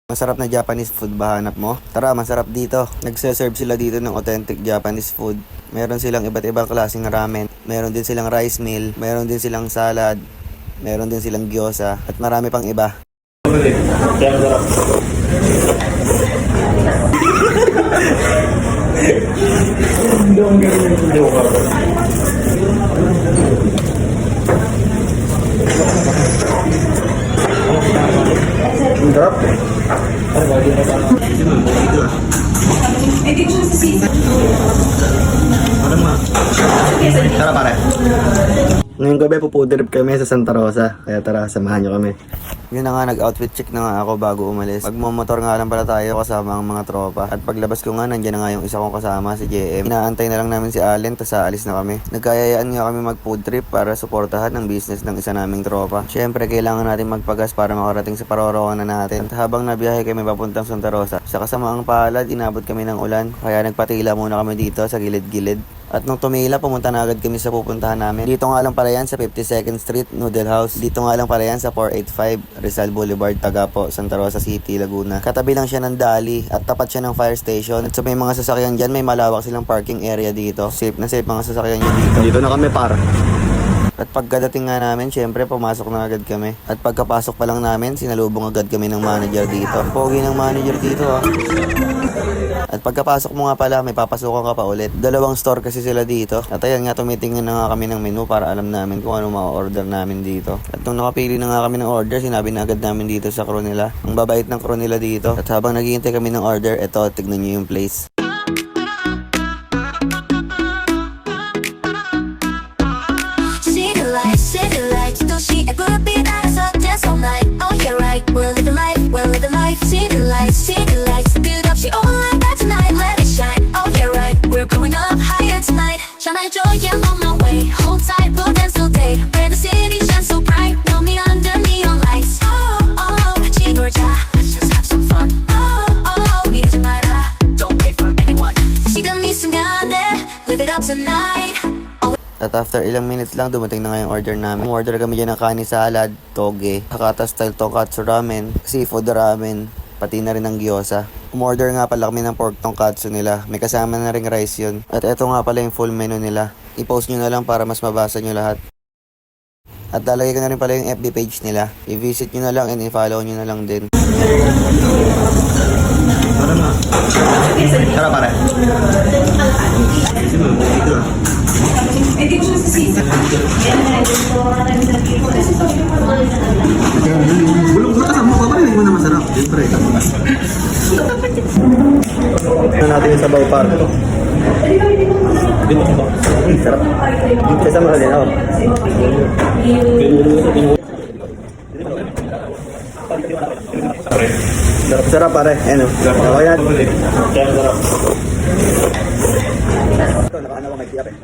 Masarap na Japanese food ba hanap mo? Tara, masarap dito. Nagse-serve sila dito ng authentic Japanese food. Meron silang iba't ibang klaseng ramen. Meron din silang rice meal. Meron din silang salad. Meron din silang gyoza. At marami pang iba. Ang sarap. Tara pare. Ngayong gabi pupudrip kami sa Santa Rosa. Kaya tara, samahan nyo kami. Yun na nga, nag-outfit check na nga ako bago umalis. Magmamotor nga lang pala tayo kasama ang mga tropa. At paglabas ko nga, nandiyan na nga yung isa kong kasama, si JM. Inaantay na lang namin si Allen, tas aalis na kami. Nagkayayaan nga kami mag-food trip para suportahan ang business ng isa naming tropa. Siyempre, kailangan natin magpagas para makarating sa paroroonan natin. At habang nabiyahe kami papuntang Santa Rosa, sa kasamaang palad, inabot kami ng ulan. Kaya nagpatila muna kami dito sa gilid-gilid. At nung tumila, pumunta na agad kami sa pupuntahan namin. Dito nga lang pala yan sa 52nd Street, Noodle House. Dito nga lang pala yan sa 485 Rizal Boulevard, Tagapo, Santa Rosa City, Laguna. Katabi lang siya ng Dali at tapat siya ng fire station. At sa may mga sasakyan dyan, may malawak silang parking area dito. Safe na safe mga sasakyan nyo dito. Dito na kami par. At pagkadating nga namin, syempre pumasok na agad kami. At pagkapasok pa lang namin, sinalubong agad kami ng manager dito. Pogi ng manager dito ah. At pagkapasok mo nga pala, may papasukan ka pa ulit. Dalawang store kasi sila dito. At ayan nga, tumitingin na nga kami ng menu para alam namin kung ano ma-order namin dito. At nung nakapili na nga kami ng order, sinabi na agad namin dito sa crew nila. Ang babait ng crew nila dito. At habang naghihintay kami ng order, eto, tignan nyo yung place. City lights, don't see a good beat as a dance all night. Oh yeah, right, we'll live the life, we'll live the life. City lights, build up, she all like that tonight. Let it shine. Oh yeah, right, we're going up higher tonight. Shine like joy, yeah, on my way. Hold tight, we'll dance all day. Where the city shines so bright, know me under neon lights. Oh oh, Georgia, let's just have some fun. Oh oh, we need tonight. Don't wait for anyone. She done me some there, live it up tonight. At after ilang minutes lang, dumating na nga yung order namin. Order kami dyan ng kanin salad, toge, Hakata style tonkatsu ramen, seafood ramen, pati na rin ng gyoza. Umorder nga pala kami ng pork tonkatsu nila. May kasama na rin rice yun. At eto nga pala yung full menu nila. I-post nyo na lang para mas mabasa nyo lahat. At lalagay ko na rin pala yung FB page nila. I-visit nyo na lang and i-follow nyo na lang din. Tara pare. Bulong ka kasama ka pa rin mo na masarap. Siyempre. Ano natin yung sabaw par? Sarap. Kesa mahal din ako. Sarap pare. Ano? Okay na. Sarap. Ito, nakaanawa may tiyap eh.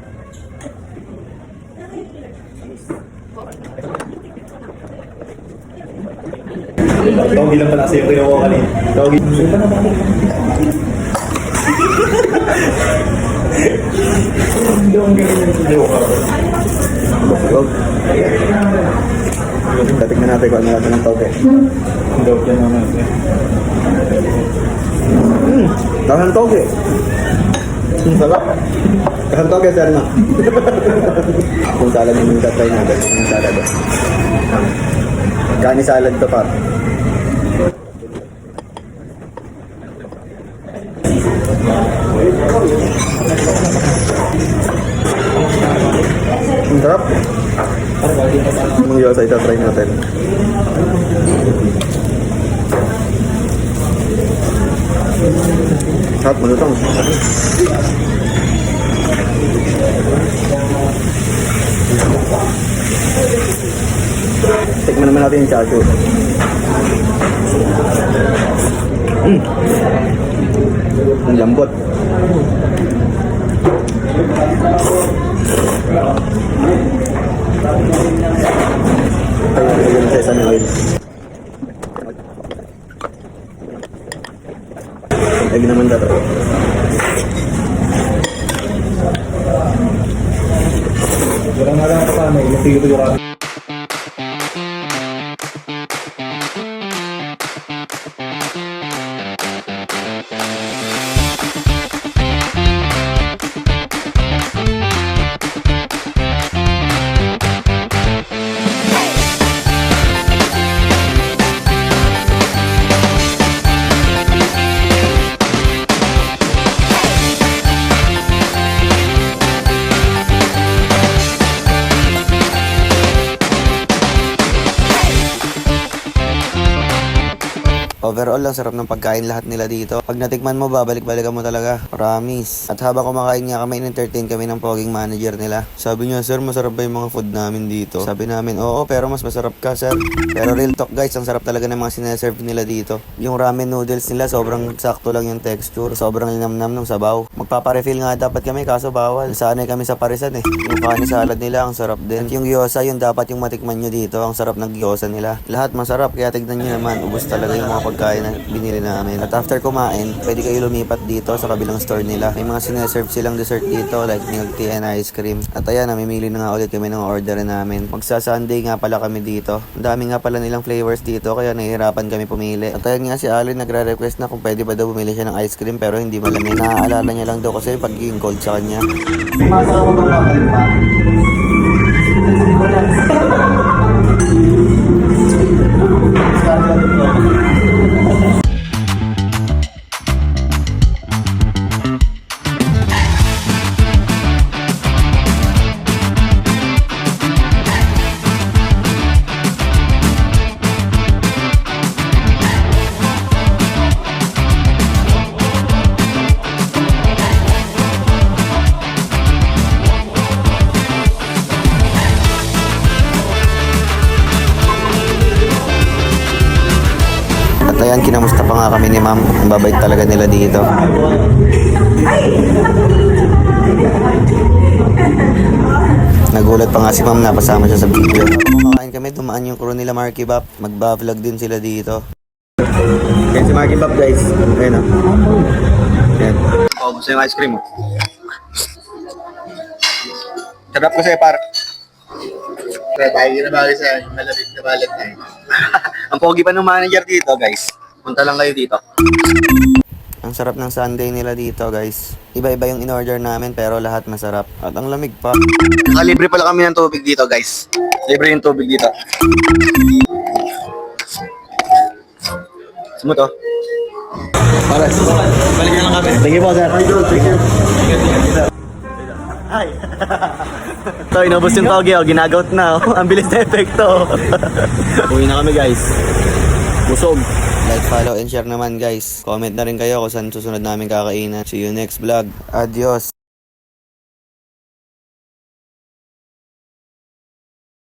Doggy lang pala kasi yung kinuha ko kanina. Doggy. Tatikman natin kung ano natin ng toge. Doggy yan naman. Tahan toge. Sarap. Tahan toge, sir na. Kung salad yung tatry natin. Yung salad. Gani salad to par. Ang sarap. Ang gyoza itatry natin. Sarap, malutong. Tikman naman natin yung chacho. Ang lambot. Ayun, ayun sa isang oil. Lagi naman dato. Jarang nga lang ako pa, may tigil-tigil ako. Overall, ang sarap ng pagkain lahat nila dito. Pag natikman mo, babalik-balikan mo talaga. Promise. At habang kumakain nga kami, in-entertain kami ng poging manager nila. Sabi niya, sir, masarap ba yung mga food namin dito? Sabi namin, oo, pero mas masarap ka, sir. Pero real talk guys, ang sarap talaga ng mga sineserve nila dito. Yung ramen noodles nila, sobrang sakto lang yung texture. Sobrang linamnam ng sabaw. Magpaparefill nga dapat kami, kaso bawal. Sanay kami sa parisan eh. Yung kanin salad nila, ang sarap din. At yung gyoza, yung dapat yung matikman nyo dito. Ang sarap ng gyoza nila. Lahat masarap, kaya tignan nyo naman. Ubus talaga yung mga pagkain na binili namin. At after kumain, pwede kayo lumipat dito sa kabilang store nila. May mga sineserve silang dessert dito, like milk tea and ice cream. At ayan, namimili na nga ulit kami ng order namin. Magsa-Sunday nga pala kami dito. Ang dami nga pala nilang flavors dito, kaya nahihirapan kami pumili. At ayan nga si Alin nagre-request na kung pwede ba daw bumili siya ng ice cream pero hindi malamig. Naaalala niya lang daw kasi pagiging cold sa kanya. At ayan, kinamusta pa nga kami ni ma'am. Ang babait talaga nila dito. Nagulat pa nga si ma'am, napasama siya sa video. Kumakain kami, dumaan yung crew nila Marky Bop. Magba-vlog din sila dito. Yan si Marky Bop guys. Ayan o. Yan. Oh, gusto yung ice cream mo. Sarap ko sa'yo, par. Kaya tayo ginabali sa malamig na Valentine. Ang pogi pa ng manager dito, guys. Punta lang kayo dito. Ang sarap ng Sunday nila dito guys. Iba-iba yung in-order namin pero lahat masarap. At ang lamig pa. Nakalibre pala kami ng tubig dito, guys. Libre yung tubig dito. Smooth, oh. Para, balik na lang kami. Thank you po, sir. Thank you. Hi. Ito, inubos yung toge, oh. Ginagout na, oh. Ang bilis na epekto. Uwi na kami, guys. Busog. Like, follow, and share naman guys. Comment na rin kayo kung saan susunod namin kakainan. See you next vlog. Adios.